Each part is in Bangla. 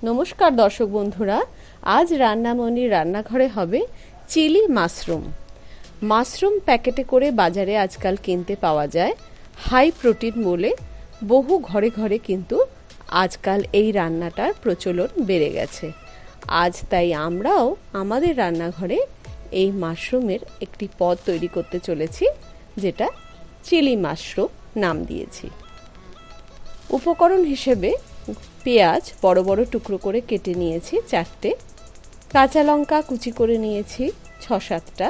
নমস্কার দর্শক বন্ধুরা, আজ রান্নামণির রান্নাঘরে হবে চিলি মাশরুম। মাশরুম প্যাকেটে করে বাজারে আজকাল কিনতে পাওয়া যায় হাই প্রোটিন বলে। বহু ঘরে ঘরে কিন্তু আজকাল এই রান্নাটার প্রচলন বেড়ে গেছে। আজ তাই আমরাও আমাদের রান্নাঘরে এই মাশরুমের একটি পদ তৈরি করতে চলেছি, যেটা চিলি মাশরুম নাম দিয়েছি। উপকরণ হিসেবে পেঁয়াজ বড় বড় টুকরো করে কেটে নিয়েছি 4টে, কাঁচা লঙ্কা কুচি করে নিয়েছি 6-7টা,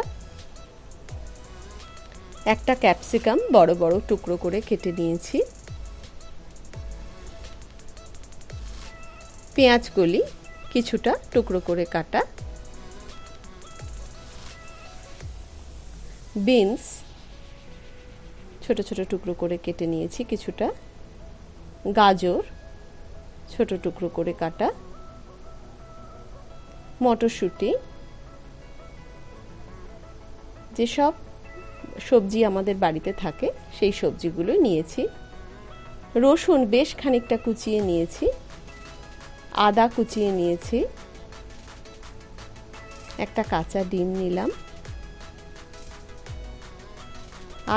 একটা ক্যাপসিকাম বড় বড় টুকরো করে কেটে নিয়েছি, পেঁয়াজগুলি কিছুটা টুকরো করে কাটা, বিনস ছোট ছোট টুকরো করে কেটে নিয়েছি কিছুটা, গাজর ছোট টুকরো করে কাটা, মটরশুঁটি, যেসব সবজি আমাদের বাড়িতে থাকে সেই সবজিগুলো নিয়েছি, রসুন বেশ খানিকটা কুচিয়ে নিয়েছি, আদা কুচিয়ে নিয়েছি, একটা কাঁচা ডিম নিলাম,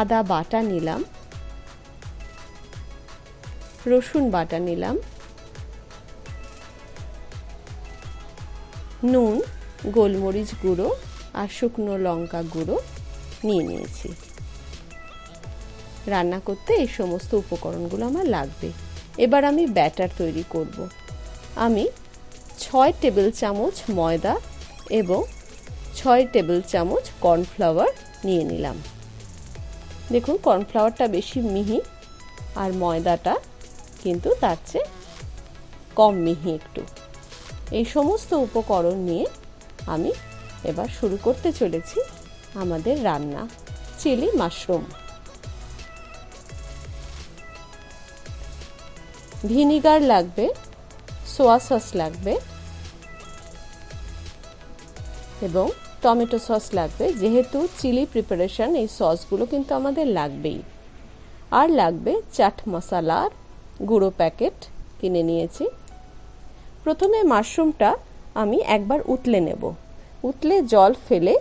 আদা বাটা নিলাম, রসুন বাটা নিলাম, নুন, গোলমরিচ গুঁড়ো আর শুকনো লঙ্কা গুঁড়ো নিয়ে নিয়েছি। রান্না করতে এই সমস্ত উপকরণগুলো আমার লাগবে। এবার আমি ব্যাটার তৈরি করব। আমি 6 টেবিল চামচ ময়দা এবং 6 টেবিল চামচ কর্নফ্লাওয়ার নিয়ে নিলাম। দেখুন, কর্নফ্লাওয়ারটা বেশি মিহি আর ময়দাটা কিন্তু তার চেয়ে কম মিহি একটু। এই সমস্ত উপকরণ নিয়ে আমি এবার শুরু করতে চলেছি আমাদের রান্না চিলি মাশরুম। ভিনিগার লাগবে, সোয়া সস লাগবে এবং টমেটো সস লাগবে। যেহেতু চিলি প্রিপারেশন, এই সসগুলো কিন্তু আমাদের লাগবেই। আর লাগবে চাট মশলার গুঁড়ো প্যাকেট কিনে নিয়েছি। প্রথমে মাশরুমটা আমি একবার উতলে নেব। উতলে জল ফেলে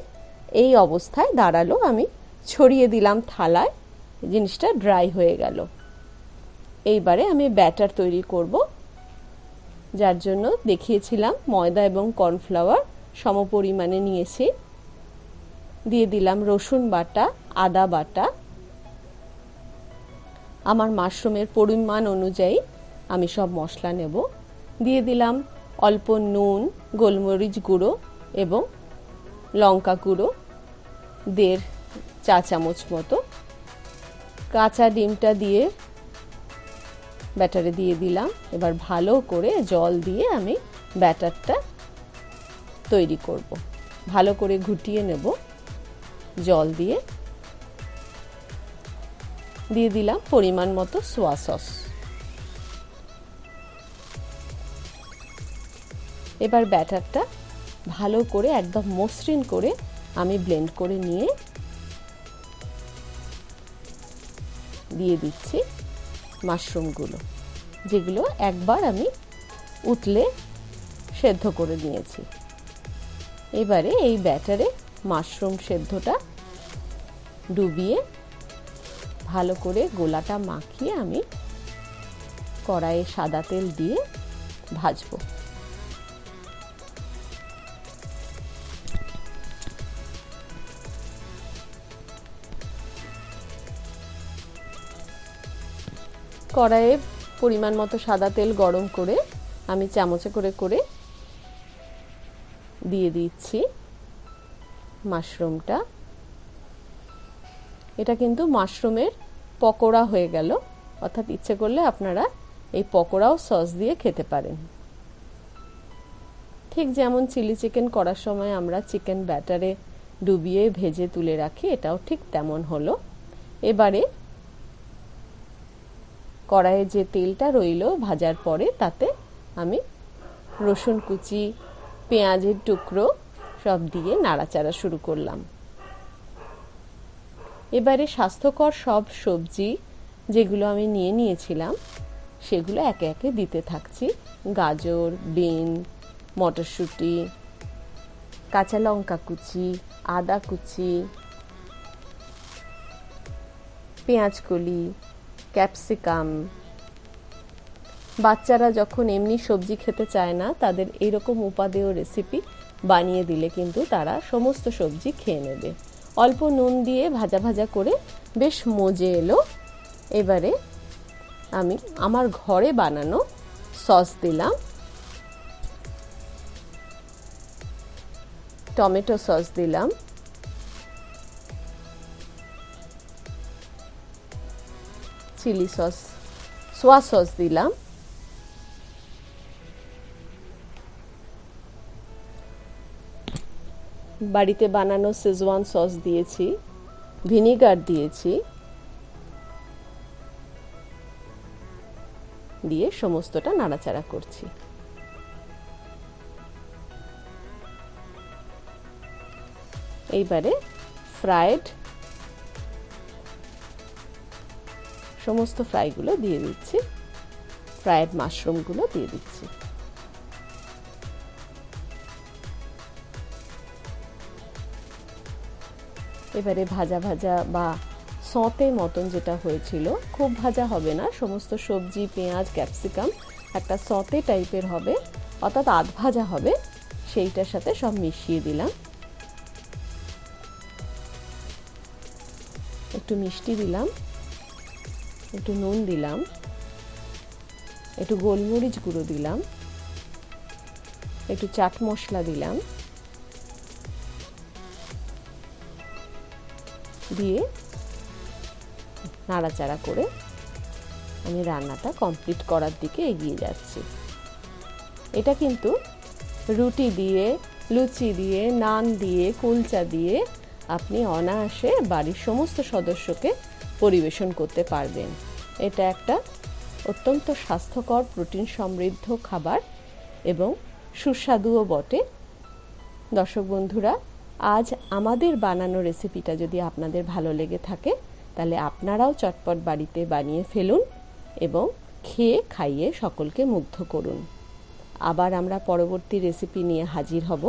এই অবস্থায় দাঁড়ালো, আমি ছড়িয়ে দিলাম থালায়, জিনিসটা ড্রাই হয়ে গেল। এইবারে আমি ব্যাটার তৈরি করব, যার জন্য দেখিয়েছিলাম ময়দা এবং কর্নফ্লাওয়ার সমপরিমাণে নিয়েছি। দিয়ে দিলাম রসুন বাটা, আদা বাটা। আমার মাশরুমের পরিমাণ অনুযায়ী আমি সব মশলা নেব। দিয়ে দিলাম অল্প নুন, গোলমরিচ গুঁড়ো এবং লঙ্কা গুঁড়ো 1.5 চা চামচ মতো। কাঁচা ডিমটা দিয়ে ব্যাটারে দিয়ে দিলাম। এবার ভালো করে জল দিয়ে আমি ব্যাটারটা তৈরি করব। ভালো করে ঘুটিয়ে নেব জল দিয়ে। দিয়ে দিলাম পরিমাণ মতো সোয়া সস। এবার ব্যাটারটা ভালো করে একদম মসৃণ করে আমি ব্লেন্ড করে নিয়ে দিয়ে দিচ্ছি মাশরুমগুলো, যেগুলো একবার আমি উতলে সেদ্ধ করে নিয়েছি। এবারে এই ব্যাটারে মাশরুম সেদ্ধটা ডুবিয়ে ভালো করে গোলাটা মাখিয়ে আমি কড়াইয়ে সাদা তেল দিয়ে ভাজবো। কড়াইয়ে পরিমাণ মতো সাদা তেল গরম করে আমি চামচে করে করে দিয়ে দিচ্ছি মাশরুমটা। এটা কিন্তু মাশরুমের পকোড়া হয়ে গেল, অর্থাৎ ইচ্ছে করলে আপনারা এই পকোড়াও সস দিয়ে খেতে পারেন। ঠিক যেমন চিলি চিকেন করার সময় আমরা চিকেন ব্যাটারে ডুবিয়ে ভেজে তুলে রাখি, এটাও ঠিক তেমন হলো। এবারে কড়াইয়ে যে তেলটা রইল ভাজার পরে, তাতে আমি রসুন কুচি, পেঁয়াজের টুকরো সব দিয়ে নাড়াচাড়া শুরু করলাম। এবারে স্বাস্থ্যকর সব সবজি যেগুলো আমি নিয়ে নিয়েছিলাম সেগুলো একে একে দিতে থাকছি। গাজর, বিন, মটরশুঁটি, কাঁচা লঙ্কা কুচি, আদা কুচি, পেঁয়াজ কলি, ক্যাপসিকাম। বাচ্চারা যখন এমনি সবজি খেতে চায় না, তাদের এইরকম উপাদেয় রেসিপি বানিয়ে দিলে কিন্তু তারা সমস্ত সবজি খেয়ে নেবে। অল্প নুন দিয়ে ভাজা ভাজা করে বেশ মজে এলো। এবারে আমি আমার ঘরে বানানো সস দিলাম। টমেটো সস দিলাম, চিলি সস, সোয়া সস দিলাম, বাড়িতে বানানো শেজওয়ান সস দিয়েছি, ভিনিগার দিয়েছি, দিয়ে সমস্তটা নাড়াচাড়া করছি। এইবারে ফ্রাইড সমস্ত ফ্রাইগুলো দিয়ে দিচ্ছি, ফ্রাইড মাশরুমগুলো দিয়ে দিচ্ছি। এবারে ভাজা ভাজা বা সঁতে মতন যেটা হয়েছিল, খুব ভাজা হবে না, সমস্ত সবজি, পেঁয়াজ, ক্যাপসিকাম একটা সঁতে টাইপের হবে, অর্থাৎ আধ ভাজা হবে, সেইটার সাথে সব মিশিয়ে দিলাম। একটু মিষ্টি দিলাম, একটু নুন দিলাম, একটু গোলমরিচ গুঁড়ো দিলাম, একটু চাট মশলা দিলাম, দিয়ে নাড়াচাড়া করে আমি রান্নাটা কমপ্লিট করার দিকে এগিয়ে যাচ্ছি। এটা কিন্তু রুটি দিয়ে, লুচি দিয়ে, নান দিয়ে, কুলচা দিয়ে আপনি অনায়াসে বাড়ির সমস্ত সদস্যকে পরিবেশন করতে পারবেন। এটা একটা অত্যন্ত স্বাস্থ্যকর, প্রোটিন সমৃদ্ধ খাবার এবং সুস্বাদুও বটে। দর্শক বন্ধুরা, আজ আমাদের বানানো রেসিপিটা যদি আপনাদের ভালো লেগে থাকে, তাহলে আপনারাও চটপট বাড়িতে বানিয়ে ফেলুন এবং খেয়ে খাইয়ে সকলকে মুগ্ধ করুন। আবার আমরা পরবর্তী রেসিপি নিয়ে হাজির হব।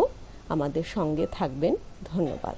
আমাদের সঙ্গে থাকবেন। ধন্যবাদ।